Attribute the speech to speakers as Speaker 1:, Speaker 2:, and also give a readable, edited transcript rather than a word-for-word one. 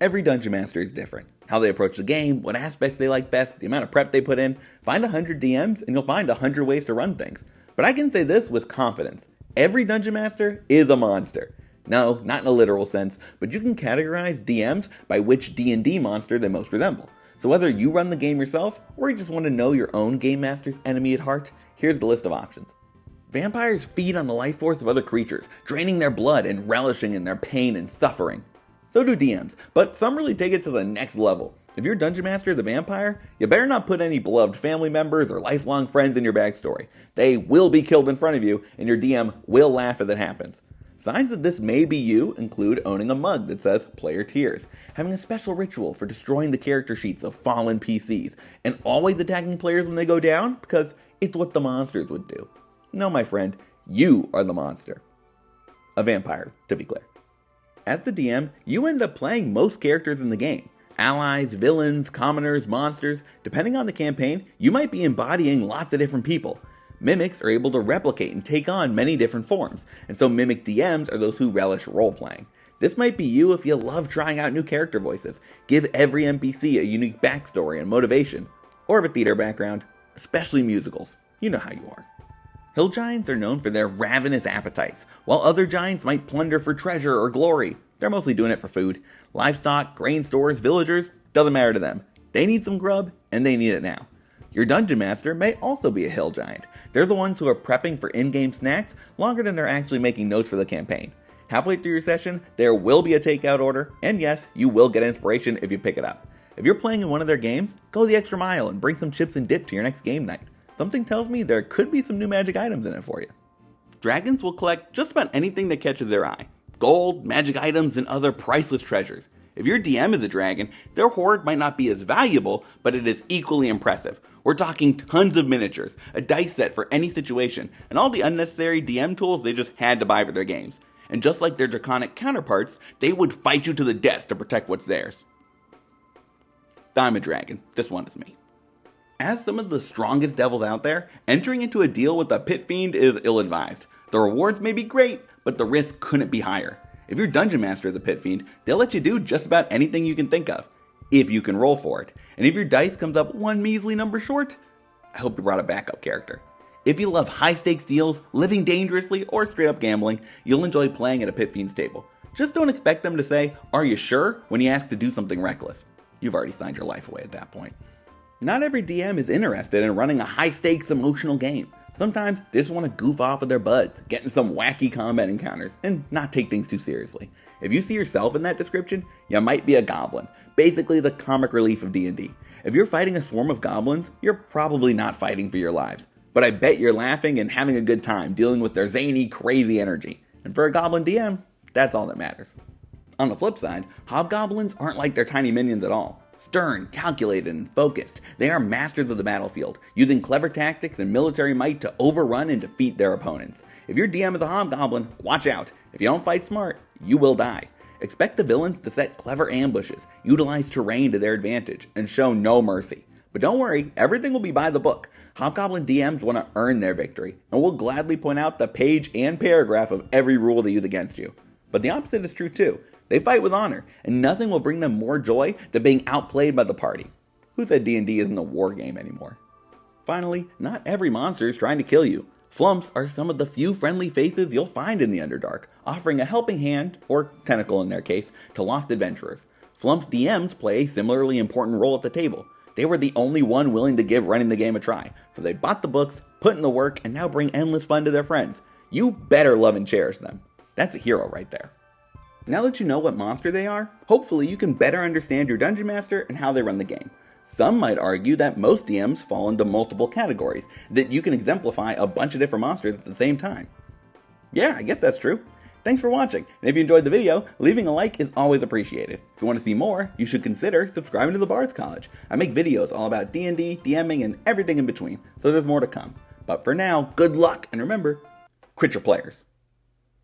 Speaker 1: Every Dungeon Master is different. How they approach the game, what aspects they like best, the amount of prep they put in. Find 100 DMs and you'll find 100 ways to run things. But I can say this with confidence. Every Dungeon Master is a monster. No, not in a literal sense, but you can categorize DMs by which D&D monster they most resemble. So whether you run the game yourself, or you just want to know your own Game Master's enemy at heart, here's the list of options. Vampires feed on the life force of other creatures, draining their blood and relishing in their pain and suffering. So do DMs, but some really take it to the next level. If your Dungeon Master is a vampire, you better not put any beloved family members or lifelong friends in your backstory. They will be killed in front of you, and your DM will laugh as it happens. Signs that this may be you include owning a mug that says Player Tears, having a special ritual for destroying the character sheets of fallen PCs, and always attacking players when they go down because it's what the monsters would do. No, my friend, you are the monster. A vampire, to be clear. As the DM, you end up playing most characters in the game. Allies, villains, commoners, monsters. Depending on the campaign, you might be embodying lots of different people. Mimics are able to replicate and take on many different forms, and so mimic DMs are those who relish role-playing. This might be you if you love trying out new character voices, give every NPC a unique backstory and motivation, or have a theater background, especially musicals. You know how you are. Hill Giants are known for their ravenous appetites, while other giants might plunder for treasure or glory. They're mostly doing it for food. Livestock, grain stores, villagers, doesn't matter to them. They need some grub, and they need it now. Your Dungeon Master may also be a Hill Giant. They're the ones who are prepping for in-game snacks longer than they're actually making notes for the campaign. Halfway through your session, there will be a takeout order, and yes, you will get inspiration if you pick it up. If you're playing in one of their games, go the extra mile and bring some chips and dip to your next game night. Something tells me there could be some new magic items in it for you. Dragons will collect just about anything that catches their eye. Gold, magic items, and other priceless treasures. If your DM is a dragon, their hoard might not be as valuable, but it is equally impressive. We're talking tons of miniatures, a dice set for any situation, and all the unnecessary DM tools they just had to buy for their games. And just like their draconic counterparts, they would fight you to the death to protect what's theirs. I'm a dragon. This one is me. As some of the strongest devils out there, entering into a deal with a pit fiend is ill-advised. The rewards may be great, but the risk couldn't be higher. If your Dungeon Master is a pit fiend, they'll let you do just about anything you can think of, if you can roll for it. And if your dice comes up one measly number short, I hope you brought a backup character. If you love high-stakes deals, living dangerously, or straight-up gambling, you'll enjoy playing at a pit fiend's table. Just don't expect them to say, "Are you sure?" when you ask to do something reckless. You've already signed your life away at that point. Not every DM is interested in running a high-stakes emotional game. Sometimes they just want to goof off with their buds, get in some wacky combat encounters, and not take things too seriously. If you see yourself in that description, you might be a goblin, basically the comic relief of D&D. If you're fighting a swarm of goblins, you're probably not fighting for your lives. But I bet you're laughing and having a good time dealing with their zany, crazy energy. And for a goblin DM, that's all that matters. On the flip side, hobgoblins aren't like their tiny minions at all. Stern, calculated, and focused, they are masters of the battlefield, using clever tactics and military might to overrun and defeat their opponents. If your DM is a hobgoblin, watch out. If you don't fight smart, you will die. Expect the villains to set clever ambushes, utilize terrain to their advantage, and show no mercy. But don't worry, everything will be by the book. Hobgoblin DMs want to earn their victory, and will gladly point out the page and paragraph of every rule they use against you. But the opposite is true too. They fight with honor, and nothing will bring them more joy than being outplayed by the party. Who said D&D isn't a war game anymore? Finally, not every monster is trying to kill you. Flumphs are some of the few friendly faces you'll find in the Underdark, offering a helping hand, or tentacle in their case, to lost adventurers. Flumph DMs play a similarly important role at the table. They were the only one willing to give running the game a try, so they bought the books, put in the work, and now bring endless fun to their friends. You better love and cherish them. That's a hero right there. Now that you know what monster they are, hopefully you can better understand your Dungeon Master and how they run the game. Some might argue that most DMs fall into multiple categories, that you can exemplify a bunch of different monsters at the same time. Yeah, I guess that's true. Thanks for watching, and if you enjoyed the video, leaving a like is always appreciated. If you want to see more, you should consider subscribing to the Bard's College. I make videos all about D&D, DMing, and everything in between, so there's more to come. But for now, good luck, and remember, crit your players.